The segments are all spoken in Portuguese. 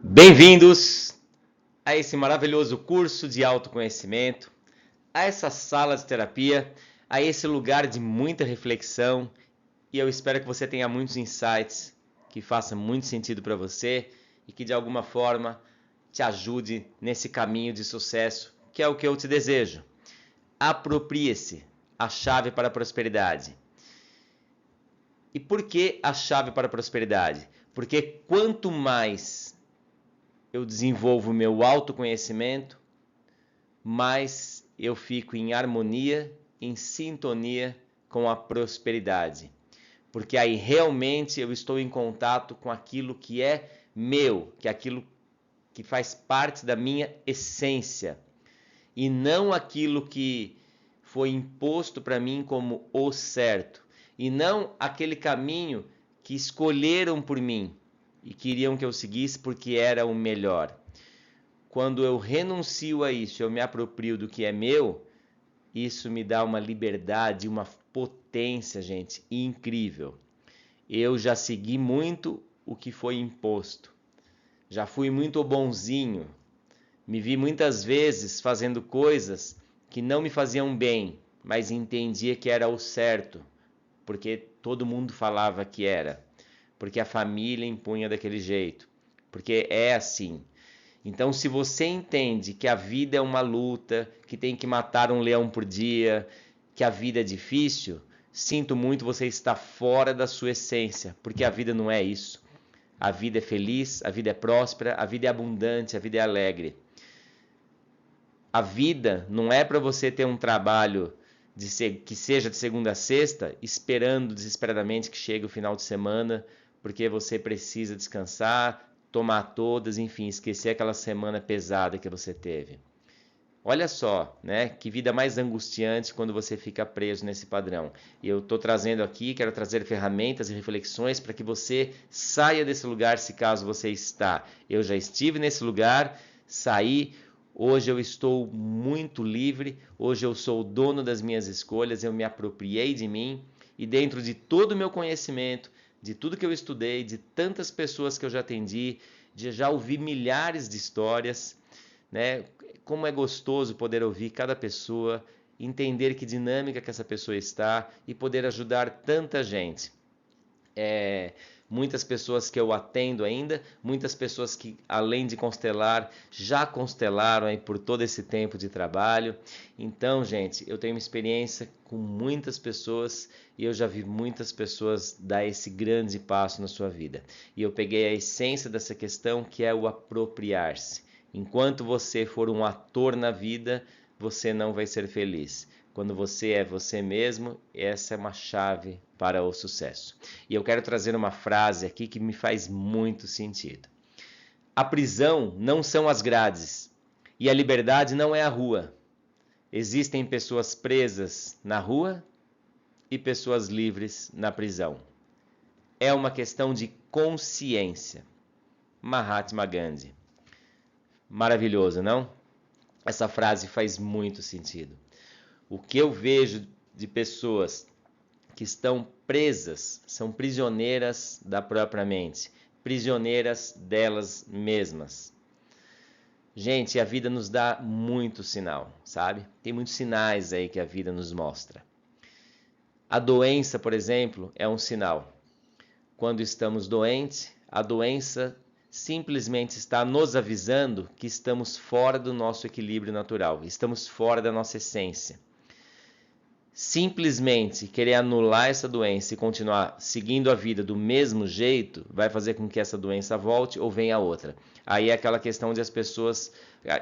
Bem-vindos a esse maravilhoso curso de autoconhecimento, a essa sala de terapia, a esse lugar de muita reflexão, e eu espero que você tenha muitos insights que façam muito sentido para você e que de alguma forma te ajude nesse caminho de sucesso, que é o que eu te desejo. Aproprie-se, a chave para a prosperidade. E por que a chave para a prosperidade? Porque quanto mais eu desenvolvo o meu autoconhecimento, mais eu fico em harmonia, em sintonia com a prosperidade. Porque aí realmente eu estou em contato com aquilo que é meu, que é aquilo que faz parte da minha essência, e não aquilo que foi imposto para mim como o certo, e não aquele caminho que escolheram por mim e queriam que eu seguisse porque era o melhor. Quando eu renuncio a isso, eu me aproprio do que é meu, isso me dá uma liberdade, uma potência, gente, incrível. Eu já segui muito o que foi imposto. Já fui muito bonzinho. Me vi muitas vezes fazendo coisas que não me faziam bem, mas entendia que era o certo, porque todo mundo falava que era, porque a família impunha daquele jeito, porque é assim. Então, se você entende que a vida é uma luta, que tem que matar um leão por dia, que a vida é difícil, sinto muito, você está fora da sua essência, porque a vida não é isso. A vida é feliz, a vida é próspera, a vida é abundante, a vida é alegre. A vida não é para você ter um trabalho que seja de segunda a sexta, esperando desesperadamente que chegue o final de semana, porque você precisa descansar, tomar todas, enfim, esquecer aquela semana pesada que você teve. Olha só, né? Que vida mais angustiante quando você fica preso nesse padrão. E eu estou trazendo aqui, quero trazer ferramentas e reflexões para que você saia desse lugar, se caso você está. Eu já estive nesse lugar, saí. Hoje eu estou muito livre. Hoje eu sou o dono das minhas escolhas. Eu me apropriei de mim e dentro de todo o meu conhecimento, de tudo que eu estudei, de tantas pessoas que eu já atendi, de já ouvi milhares de histórias, né? Como é gostoso poder ouvir cada pessoa, entender que dinâmica que essa pessoa está e poder ajudar tanta gente. Muitas pessoas que eu atendo ainda, muitas pessoas que além de constelar, já constelaram aí por todo esse tempo de trabalho. Então, gente, eu tenho uma experiência com muitas pessoas e eu já vi muitas pessoas dar esse grande passo na sua vida. E eu peguei a essência dessa questão, que é o apropriar-se. Enquanto você for um ator na vida, você não vai ser feliz. Quando você é você mesmo, essa é uma chave para o sucesso. E eu quero trazer uma frase aqui que me faz muito sentido. A prisão não são as grades e a liberdade não é a rua. Existem pessoas presas na rua e pessoas livres na prisão. É uma questão de consciência. Mahatma Gandhi. Maravilhoso, não? Essa frase faz muito sentido. O que eu vejo de pessoas que estão presas, são prisioneiras da própria mente, prisioneiras delas mesmas. Gente, a vida nos dá muito sinal, sabe? Tem muitos sinais aí que a vida nos mostra. A doença, por exemplo, é um sinal. Quando estamos doentes, a doença simplesmente está nos avisando que estamos fora do nosso equilíbrio natural, estamos fora da nossa essência. Simplesmente querer anular essa doença e continuar seguindo a vida do mesmo jeito vai fazer com que essa doença volte ou venha outra. Aí é aquela questão de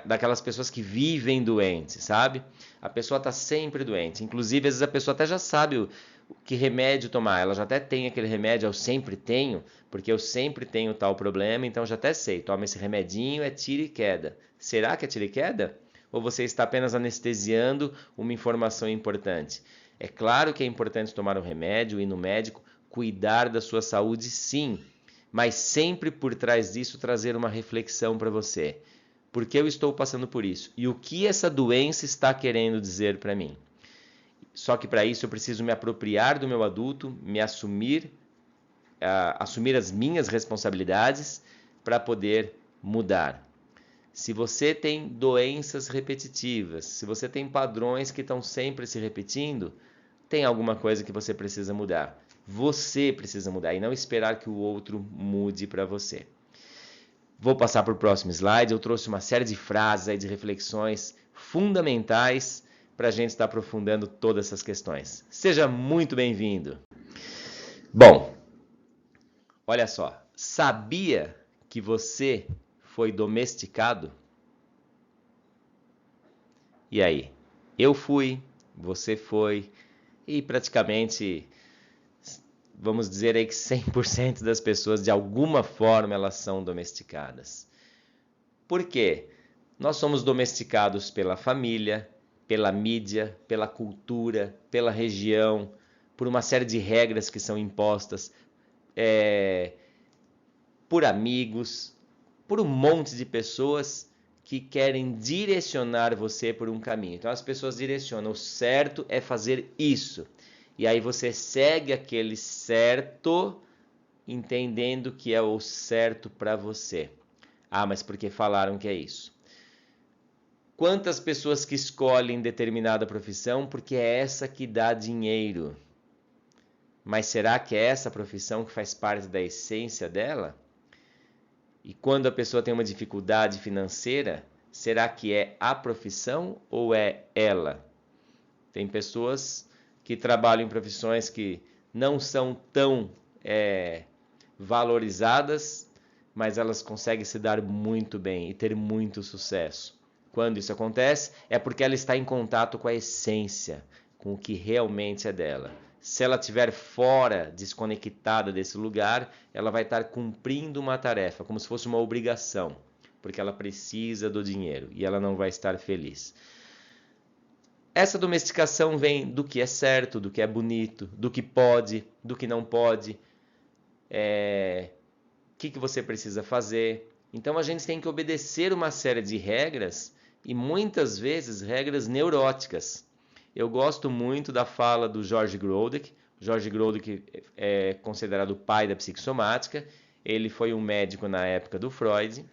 daquelas pessoas que vivem doentes, sabe? A pessoa está sempre doente. Inclusive, às vezes a pessoa até já sabe que remédio tomar. Ela já até tem aquele remédio, eu sempre tenho, porque eu sempre tenho tal problema, então já até sei. Toma esse remedinho, é tiro e queda. Será que é tiro e queda? Ou você está apenas anestesiando uma informação importante? É claro que é importante tomar um remédio, ir no médico, cuidar da sua saúde, sim, mas sempre por trás disso trazer uma reflexão para você. Por que eu estou passando por isso? E o que essa doença está querendo dizer para mim? Só que para isso eu preciso me apropriar do meu adulto, me assumir as minhas responsabilidades para poder mudar. Se você tem doenças repetitivas, se você tem padrões que estão sempre se repetindo, tem alguma coisa que você precisa mudar. Você precisa mudar e não esperar que o outro mude para você. Vou passar para o próximo slide. Eu trouxe uma série de frases aí, de reflexões fundamentais para a gente estar aprofundando todas essas questões. Seja muito bem-vindo. Bom, olha só. Sabia que você foi domesticado? E aí? Eu fui, você foi, e praticamente, vamos dizer aí que 100% das pessoas, de alguma forma, elas são domesticadas. Por quê? Nós somos domesticados pela família, pela mídia, pela cultura, pela região, por uma série de regras que são impostas, por amigos, por um monte de pessoas que querem direcionar você por um caminho. Então as pessoas direcionam, o certo é fazer isso. E aí você segue aquele certo, entendendo que é o certo para você. Ah, mas porque falaram que é isso. Quantas pessoas que escolhem determinada profissão porque é essa que dá dinheiro? Mas será que é essa profissão que faz parte da essência dela? E quando a pessoa tem uma dificuldade financeira, será que é a profissão ou é ela? Tem pessoas que trabalham em profissões que não são tão valorizadas, mas elas conseguem se dar muito bem e ter muito sucesso. Quando isso acontece, é porque ela está em contato com a essência, com o que realmente é dela. Se ela estiver fora, desconectada desse lugar, ela vai estar cumprindo uma tarefa, como se fosse uma obrigação, porque ela precisa do dinheiro e ela não vai estar feliz. Essa domesticação vem do que é certo, do que é bonito, do que pode, do que não pode, o que você precisa fazer. Então a gente tem que obedecer uma série de regras e muitas vezes regras neuróticas. Eu gosto muito da fala do George Grodek. George Grodek é considerado o pai da psicossomática. Ele foi um médico na época do Freud.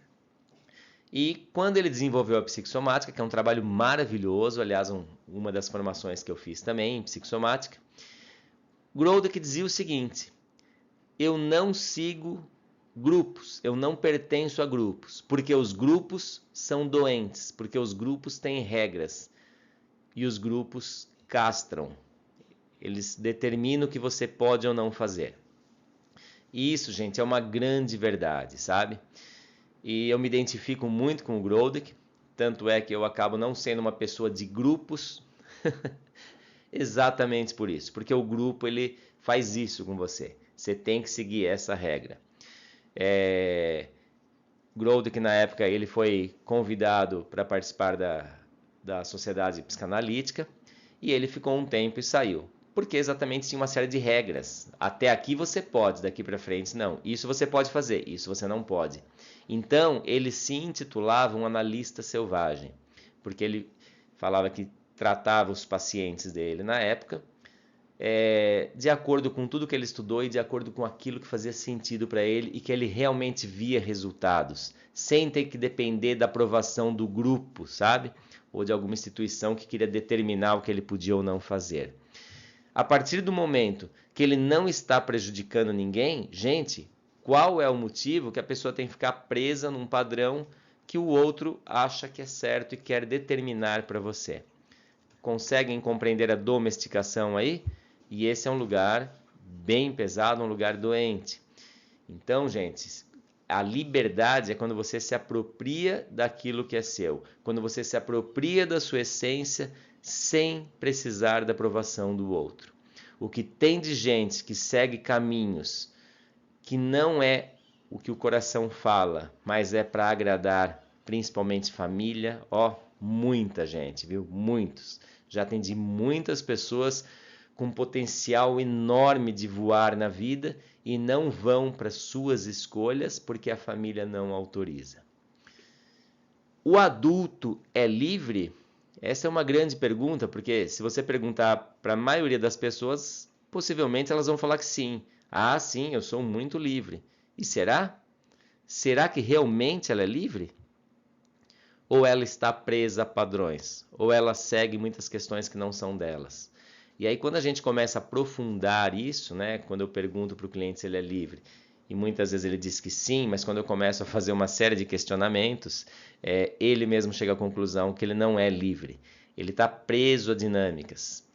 E quando ele desenvolveu a psicossomática, que é um trabalho maravilhoso, aliás, uma das formações que eu fiz também em psicossomática, Grodek dizia o seguinte: eu não sigo grupos, eu não pertenço a grupos, porque os grupos são doentes, porque os grupos têm regras e os grupos castram. Eles determinam o que você pode ou não fazer. E isso, gente, é uma grande verdade, sabe? E eu me identifico muito com o Grodek, tanto é que eu acabo não sendo uma pessoa de grupos, exatamente por isso, porque o grupo ele faz isso com você. Você tem que seguir essa regra. Grodek, na época, ele foi convidado para participar da Sociedade Psicanalítica e ele ficou um tempo e saiu. Porque exatamente tinha uma série de regras. Até aqui você pode, daqui para frente não. Isso você pode fazer, isso você não pode. Então, ele se intitulava um analista selvagem, porque ele falava que tratava os pacientes dele na época de acordo com tudo que ele estudou e de acordo com aquilo que fazia sentido para ele e que ele realmente via resultados, sem ter que depender da aprovação do grupo, sabe? Ou de alguma instituição que queria determinar o que ele podia ou não fazer. A partir do momento que ele não está prejudicando ninguém, gente, qual é o motivo que a pessoa tem que ficar presa num padrão que o outro acha que é certo e quer determinar para você? Conseguem compreender a domesticação aí? E esse é um lugar bem pesado, um lugar doente. Então, gente, a liberdade é quando você se apropria daquilo que é seu, quando você se apropria da sua essência sem precisar da aprovação do outro. O que tem de gente que segue caminhos que não é o que o coração fala, mas é para agradar principalmente família, muita gente, viu? Muitos. Já atendi muitas pessoas com potencial enorme de voar na vida e não vão para suas escolhas porque a família não autoriza. O adulto é livre? Essa é uma grande pergunta, porque se você perguntar para a maioria das pessoas, possivelmente elas vão falar que sim. Ah, sim, eu sou muito livre. E será? será que realmente ela é livre? Ou ela está presa a padrões? Ou ela segue muitas questões que não são delas? E aí quando a gente começa a aprofundar isso, né, quando eu pergunto para o cliente se ele é livre, e muitas vezes ele diz que sim, mas quando eu começo a fazer uma série de questionamentos, ele mesmo chega à conclusão que ele não é livre. Ele está preso a dinâmicas.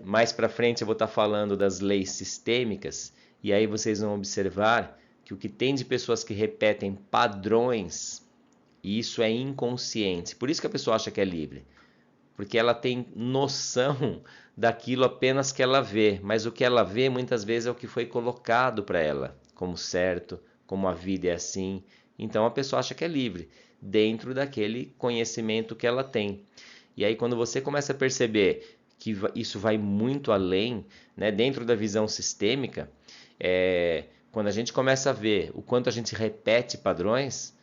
Mais para frente eu vou estar falando das leis sistêmicas, e aí vocês vão observar que o que tem de pessoas que repetem padrões, e isso é inconsciente. Por isso que a pessoa acha que é livre. Porque ela tem noção daquilo apenas que ela vê, mas o que ela vê muitas vezes é o que foi colocado para ela como certo, como a vida é assim. Então a pessoa acha que é livre, dentro daquele conhecimento que ela tem. E aí quando você começa a perceber que isso vai muito além, né, dentro da visão sistêmica, quando a gente começa a ver o quanto a gente repete padrões,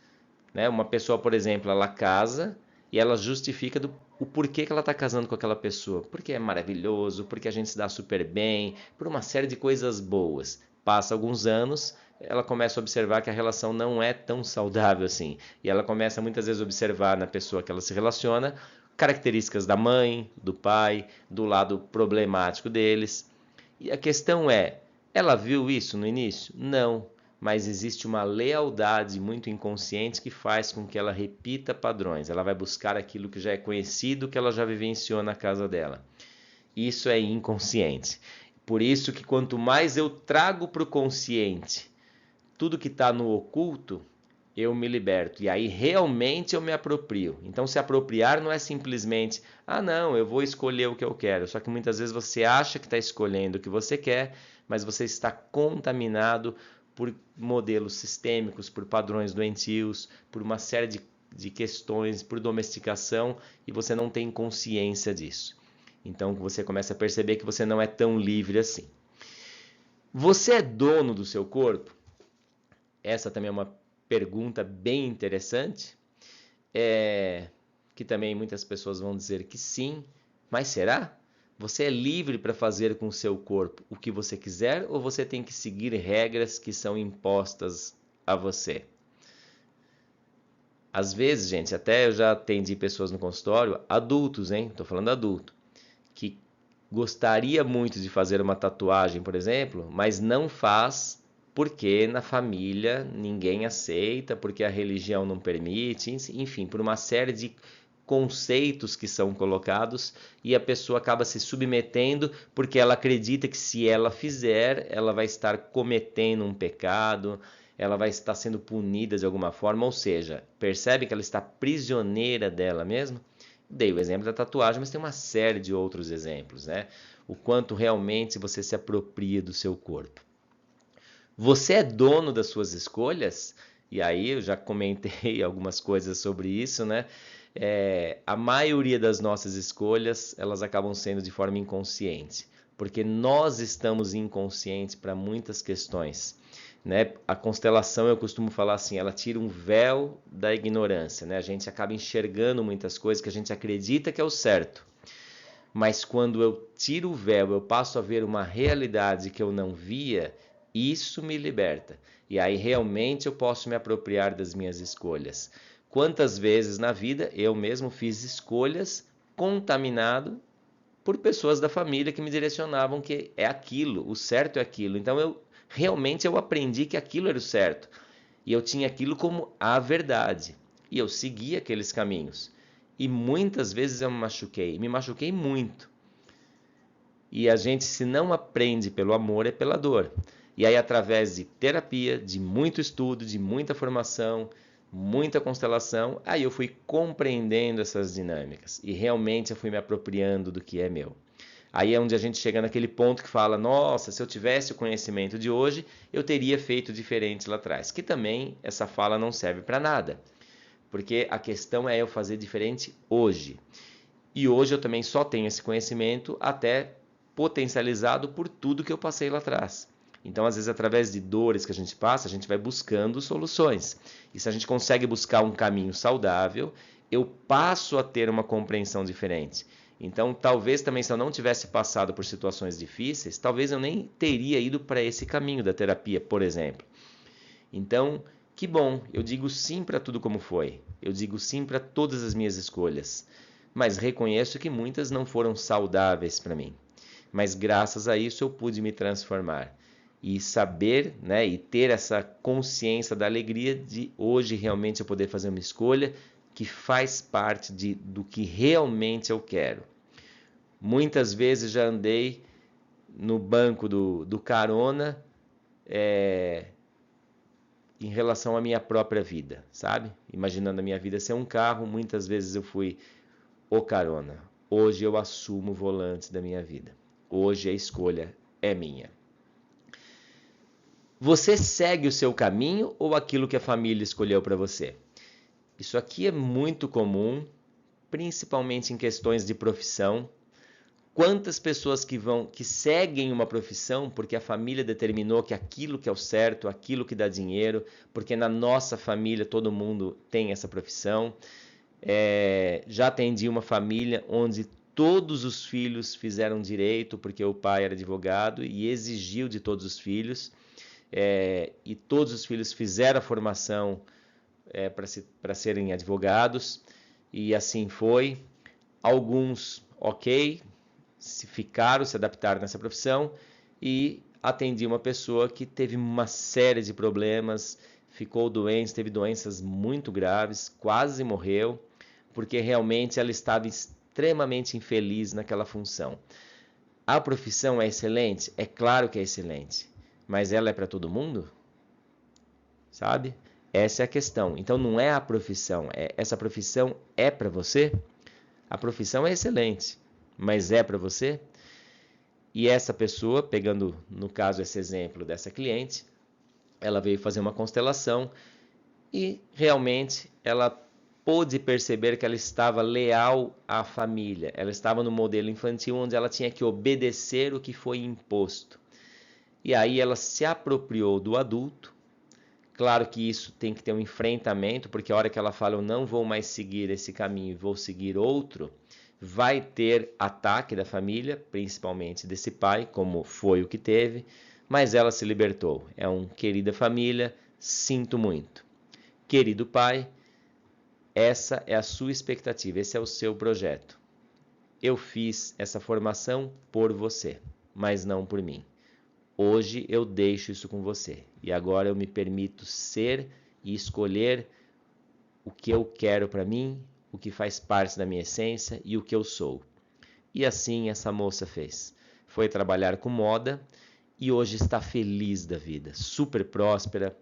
né, uma pessoa, por exemplo, ela casa e ela justifica o porquê que ela está casando com aquela pessoa. Porque é maravilhoso, porque a gente se dá super bem, por uma série de coisas boas. Passa alguns anos, ela começa a observar que a relação não é tão saudável assim. E ela começa muitas vezes a observar na pessoa que ela se relaciona características da mãe, do pai, do lado problemático deles. E a questão é, ela viu isso no início? Não. Mas existe uma lealdade muito inconsciente que faz com que ela repita padrões. Ela vai buscar aquilo que já é conhecido, que ela já vivenciou na casa dela. Isso é inconsciente. Por isso que quanto mais eu trago para o consciente tudo que está no oculto, eu me liberto. E aí realmente eu me aproprio. Então se apropriar não é simplesmente, não, eu vou escolher o que eu quero. Só que muitas vezes você acha que está escolhendo o que você quer, mas você está contaminado por modelos sistêmicos, por padrões doentios, por uma série de questões, por domesticação, e você não tem consciência disso. Então você começa a perceber que você não é tão livre assim. Você é dono do seu corpo? Essa também é uma pergunta bem interessante, que também muitas pessoas vão dizer que sim, mas será? Você é livre para fazer com o seu corpo o que você quiser ou você tem que seguir regras que são impostas a você? Às vezes, gente, até eu já atendi pessoas no consultório, adultos, hein? Estou falando adulto, que gostaria muito de fazer uma tatuagem, por exemplo, mas não faz porque na família ninguém aceita, porque a religião não permite, enfim, por uma série de conceitos que são colocados e a pessoa acaba se submetendo porque ela acredita que se ela fizer, ela vai estar cometendo um pecado, ela vai estar sendo punida de alguma forma, ou seja, percebe que ela está prisioneira dela mesma? Dei o exemplo da tatuagem, mas tem uma série de outros exemplos, né? O quanto realmente você se apropria do seu corpo. Você é dono das suas escolhas? E aí eu já comentei algumas coisas sobre isso, né? A maioria das nossas escolhas, elas acabam sendo de forma inconsciente, porque nós estamos inconscientes para muitas questões, né? A constelação, eu costumo falar assim, ela tira um véu da ignorância, né? A gente acaba enxergando muitas coisas que a gente acredita que é o certo, mas quando eu tiro o véu, eu passo a ver uma realidade que eu não via, isso me liberta. E aí realmente eu posso me apropriar das minhas escolhas. Quantas vezes na vida eu mesmo fiz escolhas contaminado por pessoas da família que me direcionavam que é aquilo, o certo é aquilo. Então eu aprendi que aquilo era o certo. E eu tinha aquilo como a verdade. E eu seguia aqueles caminhos. E muitas vezes eu me machuquei muito. E a gente, se não aprende pelo amor, é pela dor. E aí, através de terapia, de muito estudo, de muita formação, muita constelação, aí eu fui compreendendo essas dinâmicas. E realmente eu fui me apropriando do que é meu. Aí é onde a gente chega naquele ponto que fala, nossa, se eu tivesse o conhecimento de hoje, eu teria feito diferente lá atrás. Que também essa fala não serve para nada. Porque a questão é eu fazer diferente hoje. E hoje eu também só tenho esse conhecimento até potencializado por tudo que eu passei lá atrás. Então, às vezes, através de dores que a gente passa, a gente vai buscando soluções. E se a gente consegue buscar um caminho saudável, eu passo a ter uma compreensão diferente. Então, talvez também se eu não tivesse passado por situações difíceis, talvez eu nem teria ido para esse caminho da terapia, por exemplo. Então, que bom, eu digo sim para tudo como foi. Eu digo sim para todas as minhas escolhas. Mas reconheço que muitas não foram saudáveis para mim. Mas graças a isso eu pude me transformar. E saber, né, e ter essa consciência da alegria de hoje realmente eu poder fazer uma escolha que faz parte do que realmente eu quero. Muitas vezes já andei no banco do carona em relação à minha própria vida, sabe? Imaginando a minha vida ser um carro, muitas vezes eu fui o carona. Hoje eu assumo o volante da minha vida. Hoje a escolha é minha. Você segue o seu caminho ou aquilo que a família escolheu para você? Isso aqui é muito comum, principalmente em questões de profissão. Quantas pessoas que seguem uma profissão porque a família determinou que aquilo que é o certo, aquilo que dá dinheiro, porque na nossa família todo mundo tem essa profissão. Já atendi uma família onde todos os filhos fizeram direito porque o pai era advogado e exigiu de todos os filhos. E todos os filhos fizeram a formação para serem advogados, e assim foi. Alguns, ok, se adaptaram nessa profissão, e atendi uma pessoa que teve uma série de problemas, ficou doente, teve doenças muito graves, quase morreu, porque realmente ela estava extremamente infeliz naquela função. A profissão é excelente? É claro que é excelente. Mas ela é para todo mundo? Sabe? Essa é a questão. Então não é a profissão. Essa profissão é para você? A profissão é excelente, mas é para você? E essa pessoa, pegando no caso esse exemplo dessa cliente, ela veio fazer uma constelação e realmente ela pôde perceber que ela estava leal à família. Ela estava no modelo infantil onde ela tinha que obedecer o que foi imposto. E aí ela se apropriou do adulto. Claro que isso tem que ter um enfrentamento, porque a hora que ela fala eu não vou mais seguir esse caminho, vou seguir outro, vai ter ataque da família, principalmente desse pai, como foi o que teve, mas ela se libertou. É um querida família, sinto muito. Querido pai, essa é a sua expectativa, esse é o seu projeto. Eu fiz essa formação por você, mas não por mim. Hoje eu deixo isso com você e agora eu me permito ser e escolher o que eu quero para mim, o que faz parte da minha essência e o que eu sou. E assim essa moça fez. Foi trabalhar com moda e hoje está feliz da vida, super próspera.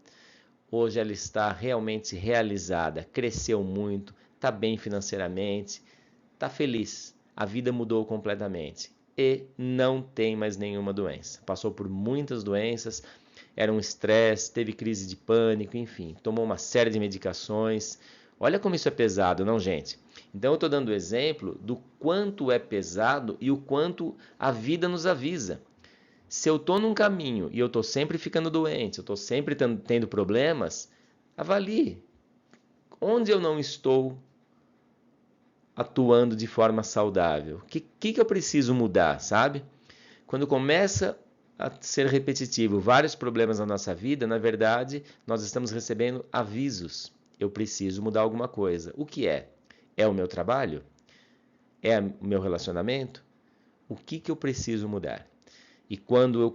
Hoje ela está realmente realizada, cresceu muito, está bem financeiramente, está feliz. A vida mudou completamente. E não tem mais nenhuma doença. Passou por muitas doenças, era um estresse, teve crise de pânico, enfim, tomou uma série de medicações. Olha como isso é pesado, não, gente? Então eu estou dando o exemplo do quanto é pesado e o quanto a vida nos avisa. Se eu estou num caminho e eu estou sempre ficando doente, eu estou sempre tendo problemas, avalie onde eu não estou atuando de forma saudável. O que eu preciso mudar, sabe? Quando começa a ser repetitivo vários problemas na nossa vida, na verdade, nós estamos recebendo avisos. Eu preciso mudar alguma coisa. O que é? É o meu trabalho? É o meu relacionamento? O que eu preciso mudar? E quando eu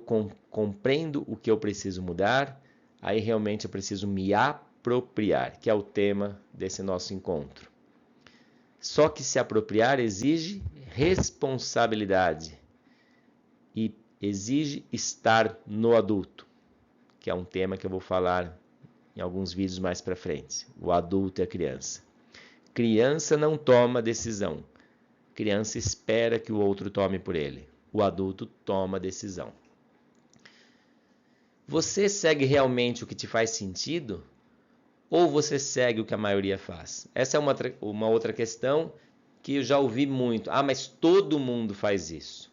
compreendo o que eu preciso mudar, aí realmente eu preciso me apropriar, que é o tema desse nosso encontro. Só que se apropriar exige responsabilidade e exige estar no adulto, que é um tema que eu vou falar em alguns vídeos mais para frente. O adulto e a criança. Criança não toma decisão. Criança espera que o outro tome por ele. O adulto toma decisão. Você segue realmente o que te faz sentido? Ou você segue o que a maioria faz? Essa é uma outra questão que eu já ouvi muito. Ah, mas todo mundo faz isso.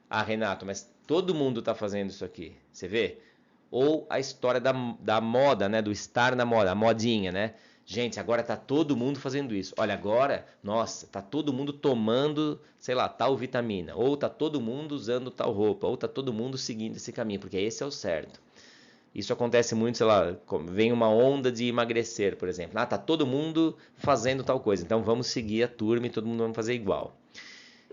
Ah, Renato, mas todo mundo está fazendo isso aqui. Você vê? Ou a história da moda, né? Do estar na moda, a modinha, né? Gente, agora tá todo mundo fazendo isso. Olha, agora, nossa, tá todo mundo tomando, sei lá, tal vitamina. Ou tá todo mundo usando tal roupa. Ou tá todo mundo seguindo esse caminho, porque esse é o certo. Isso acontece muito, sei lá, vem uma onda de emagrecer, por exemplo. Ah, tá todo mundo fazendo tal coisa, então vamos seguir a turma e todo mundo vai fazer igual.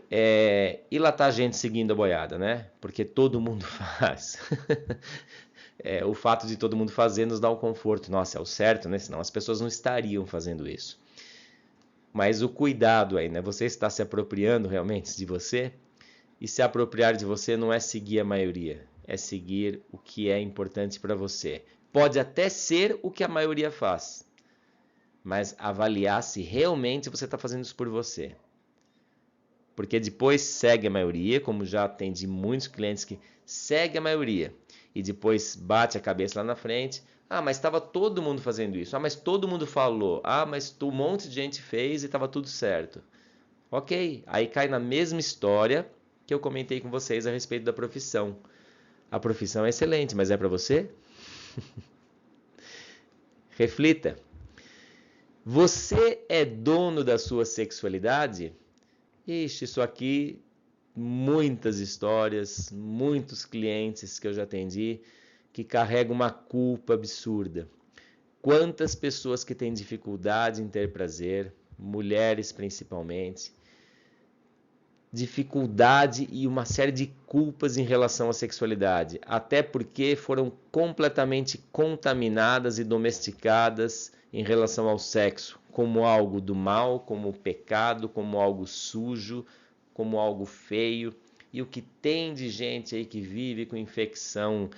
E lá tá a gente seguindo a boiada, né? Porque todo mundo faz. O fato de todo mundo fazer nos dá um conforto. Nossa, é o certo, né? Senão as pessoas não estariam fazendo isso. Mas o cuidado aí, né? Você está se apropriando realmente de você? E se apropriar de você não é seguir a maioria, é seguir o que é importante para você. Pode até ser o que a maioria faz, mas avaliar se realmente você está fazendo isso por você. Porque depois segue a maioria, como já atendi muitos clientes que segue a maioria e depois bate a cabeça lá na frente. Ah, mas estava todo mundo fazendo isso. Ah, mas todo mundo falou. Ah, mas um monte de gente fez e estava tudo certo. Ok, aí cai na mesma história que eu comentei com vocês a respeito da profissão. A profissão é excelente, mas é para você? Reflita. Você é dono da sua sexualidade? Ixi, isso aqui, muitas histórias, muitos clientes que eu já atendi que carregam uma culpa absurda. Quantas pessoas que têm dificuldade em ter prazer, mulheres principalmente, dificuldade e uma série de culpas em relação à sexualidade, até porque foram completamente contaminadas e domesticadas em relação ao sexo, como algo do mal, como pecado, como algo sujo, como algo feio. E o que tem de gente aí que vive com infecção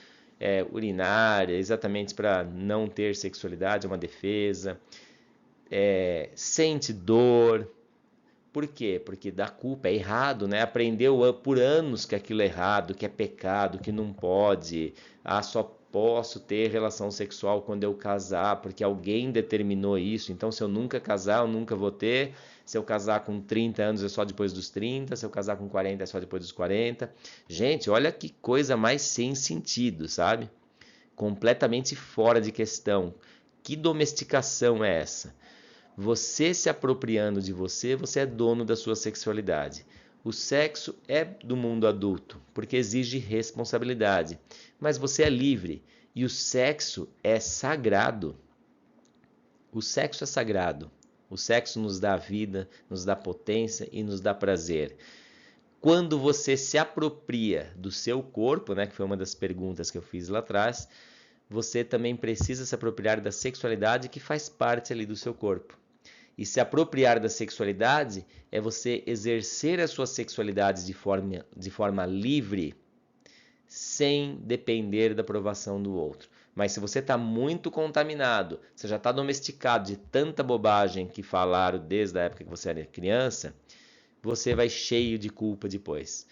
urinária, exatamente para não ter sexualidade, é uma defesa, sente dor. Por quê? Porque dá culpa, é errado, né? Aprendeu por anos que aquilo é errado, que é pecado, que não pode. Ah, só posso ter relação sexual quando eu casar, porque alguém determinou isso. Então, se eu nunca casar, eu nunca vou ter. Se eu casar com 30 anos, é só depois dos 30. Se eu casar com 40, é só depois dos 40. Gente, olha que coisa mais sem sentido, sabe? Completamente fora de questão. Que domesticação é essa? Você se apropriando de você, você é dono da sua sexualidade. O sexo é do mundo adulto, porque exige responsabilidade. Mas você é livre e o sexo é sagrado. O sexo é sagrado. O sexo nos dá vida, nos dá potência e nos dá prazer. Quando você se apropria do seu corpo, né, que foi uma das perguntas que eu fiz lá atrás, você também precisa se apropriar da sexualidade que faz parte ali do seu corpo. E se apropriar da sexualidade é você exercer a sua sexualidade de forma livre, sem depender da aprovação do outro. Mas se você está muito contaminado, você já está domesticado de tanta bobagem que falaram desde a época que você era criança, você vai cheio de culpa depois.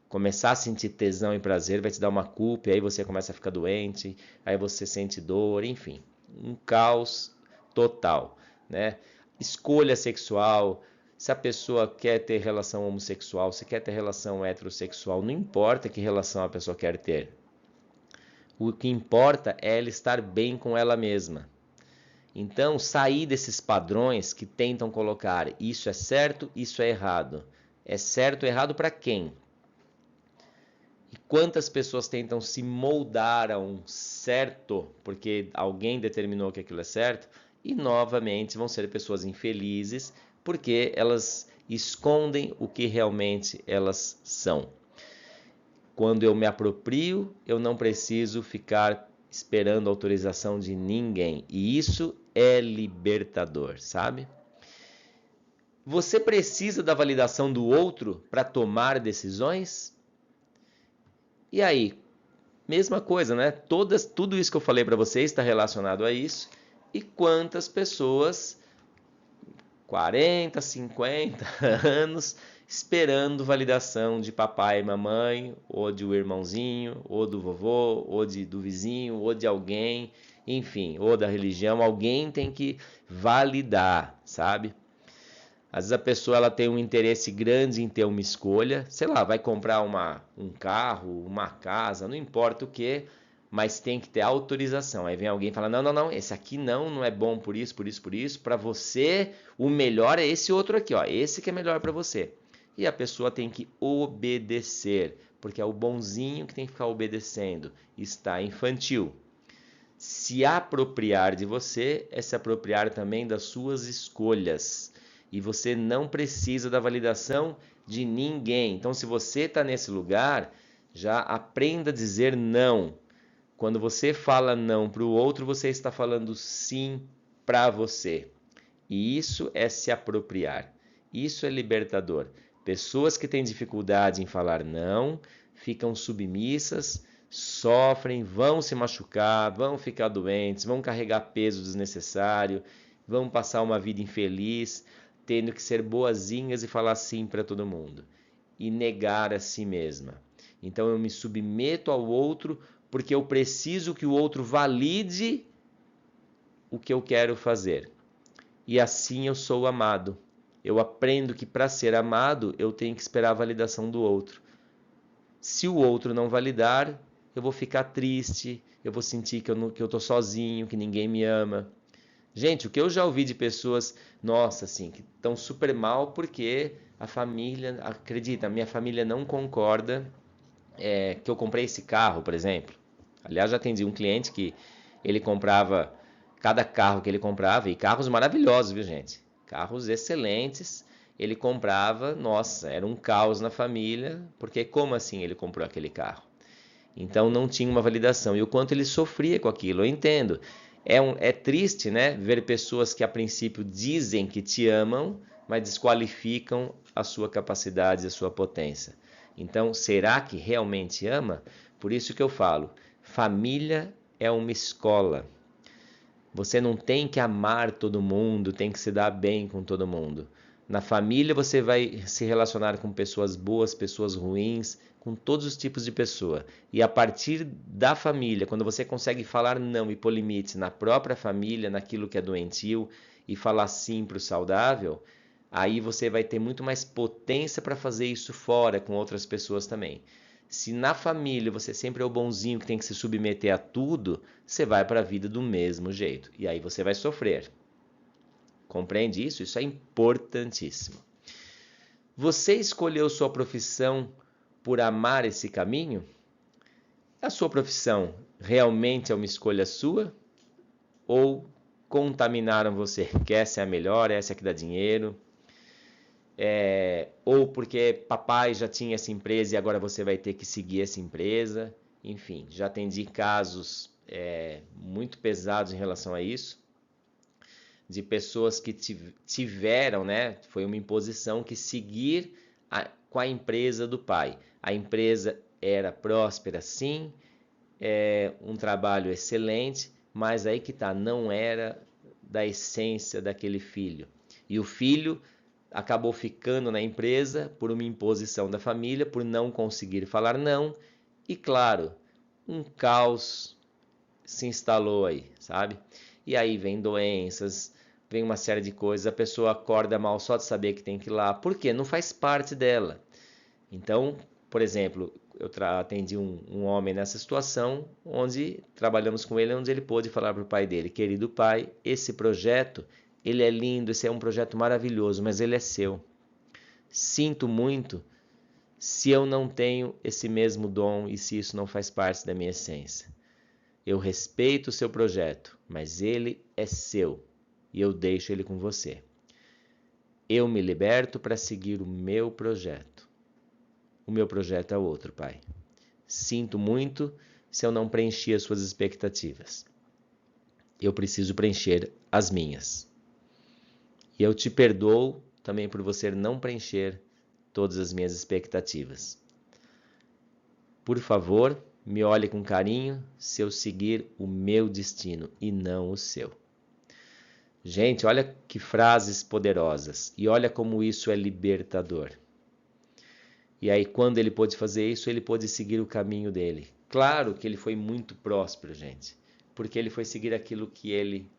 Começar a sentir tesão e prazer vai te dar uma culpa, e aí você começa a ficar doente, aí você sente dor, enfim, um caos total, né? Escolha sexual, se a pessoa quer ter relação homossexual, se quer ter relação heterossexual, não importa que relação a pessoa quer ter. O que importa é ela estar bem com ela mesma. Então, sair desses padrões que tentam colocar isso é certo, isso é errado. É certo ou errado para quem? E quantas pessoas tentam se moldar a um certo, porque alguém determinou que aquilo é certo, e novamente vão ser pessoas infelizes, porque elas escondem o que realmente elas são. Quando eu me aproprio, eu não preciso ficar esperando autorização de ninguém. E isso é libertador, sabe? Você precisa da validação do outro para tomar decisões? E aí, mesma coisa, né? Tudo isso que eu falei para vocês está relacionado a isso. E quantas pessoas, 40, 50 anos, esperando validação de papai e mamãe, ou de um irmãozinho, ou do vovô, ou do vizinho, ou de alguém, enfim, ou da religião. Alguém tem que validar, sabe? Às vezes a pessoa ela tem um interesse grande em ter uma escolha, sei lá, vai comprar um carro, uma casa, não importa o que, mas tem que ter autorização. Aí vem alguém e fala, não, esse aqui não é bom por isso, por isso, por isso. Para você, o melhor é esse outro aqui, ó, esse que é melhor para você. E a pessoa tem que obedecer, porque é o bonzinho que tem que ficar obedecendo. Está infantil. Se apropriar de você é se apropriar também das suas escolhas. E você não precisa da validação de ninguém. Então, se você está nesse lugar, já aprenda a dizer não. Quando você fala não para o outro, você está falando sim para você. E isso é se apropriar. Isso é libertador. Pessoas que têm dificuldade em falar não, ficam submissas, sofrem, vão se machucar, vão ficar doentes, vão carregar peso desnecessário, vão passar uma vida infeliz, tendo que ser boazinhas e falar sim para todo mundo. E negar a si mesma. Então eu me submeto ao outro porque eu preciso que o outro valide o que eu quero fazer. E assim eu sou amado. Eu aprendo que para ser amado eu tenho que esperar a validação do outro. Se o outro não validar, eu vou ficar triste, eu vou sentir que eu tô sozinho, que ninguém me ama. Gente, o que eu já ouvi de pessoas, nossa, assim, que estão super mal porque a família, acredita, a minha família não concorda que eu comprei esse carro, por exemplo. Aliás, já atendi um cliente que ele comprava, cada carro que ele comprava, e carros maravilhosos, viu, gente? Carros excelentes, ele comprava, nossa, era um caos na família, porque como assim ele comprou aquele carro? Então não tinha uma validação, e o quanto ele sofria com aquilo, eu entendo. É triste, né, ver pessoas que a princípio dizem que te amam, mas desqualificam a sua capacidade, a sua potência. Então, será que realmente ama? Por isso que eu falo, família é uma escola. Você não tem que amar todo mundo, tem que se dar bem com todo mundo. Na família você vai se relacionar com pessoas boas, pessoas ruins, com todos os tipos de pessoa. E a partir da família, quando você consegue falar não e pôr limites na própria família, naquilo que é doentio, e falar sim para o saudável, aí você vai ter muito mais potência para fazer isso fora com outras pessoas também. Se na família você sempre é o bonzinho que tem que se submeter a tudo, você vai para a vida do mesmo jeito. E aí você vai sofrer. Compreende isso? Isso é importantíssimo. Você escolheu sua profissão por amar esse caminho? A sua profissão realmente é uma escolha sua? Ou contaminaram você? Que essa é a melhor, essa é que dá dinheiro? Ou porque papai já tinha essa empresa e agora você vai ter que seguir essa empresa. Enfim, já atendi casos muito pesados em relação a isso, de pessoas que tiveram, né? Foi uma imposição que seguir com a empresa do pai. A empresa era próspera, sim, um trabalho excelente, mas aí que tá, não era da essência daquele filho. E o filho acabou ficando na empresa por uma imposição da família, por não conseguir falar não, e claro, um caos se instalou aí, sabe? E aí vem doenças, vem uma série de coisas, a pessoa acorda mal só de saber que tem que ir lá, por quê? Não faz parte dela. Então, por exemplo, eu atendi um homem nessa situação, onde trabalhamos com ele, onde ele pôde falar para o pai dele, querido pai, esse projeto, ele é lindo, esse é um projeto maravilhoso, mas ele é seu. Sinto muito se eu não tenho esse mesmo dom e se isso não faz parte da minha essência. Eu respeito o seu projeto, mas ele é seu e eu deixo ele com você. Eu me liberto para seguir o meu projeto. O meu projeto é outro, pai. Sinto muito se eu não preenchi as suas expectativas. Eu preciso preencher as minhas. E eu te perdoo também por você não preencher todas as minhas expectativas. Por favor, me olhe com carinho se eu seguir o meu destino e não o seu. Gente, olha que frases poderosas. E olha como isso é libertador. E aí, quando ele pôde fazer isso, ele pôde seguir o caminho dele. Claro que ele foi muito próspero, gente. Porque ele foi seguir aquilo que ele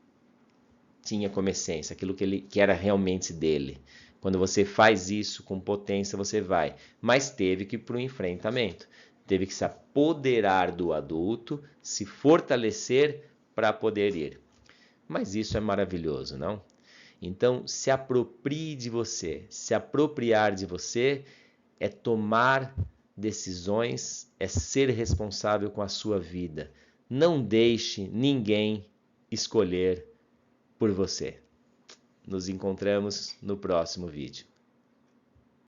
tinha como essência, aquilo que era realmente dele. Quando você faz isso com potência, você vai. Mas teve que ir para o enfrentamento. Teve que se apoderar do adulto, se fortalecer para poder ir. Mas isso é maravilhoso, não? Então, se aproprie de você. Se apropriar de você é tomar decisões, é ser responsável com a sua vida. Não deixe ninguém escolher por você. Nos encontramos no próximo vídeo.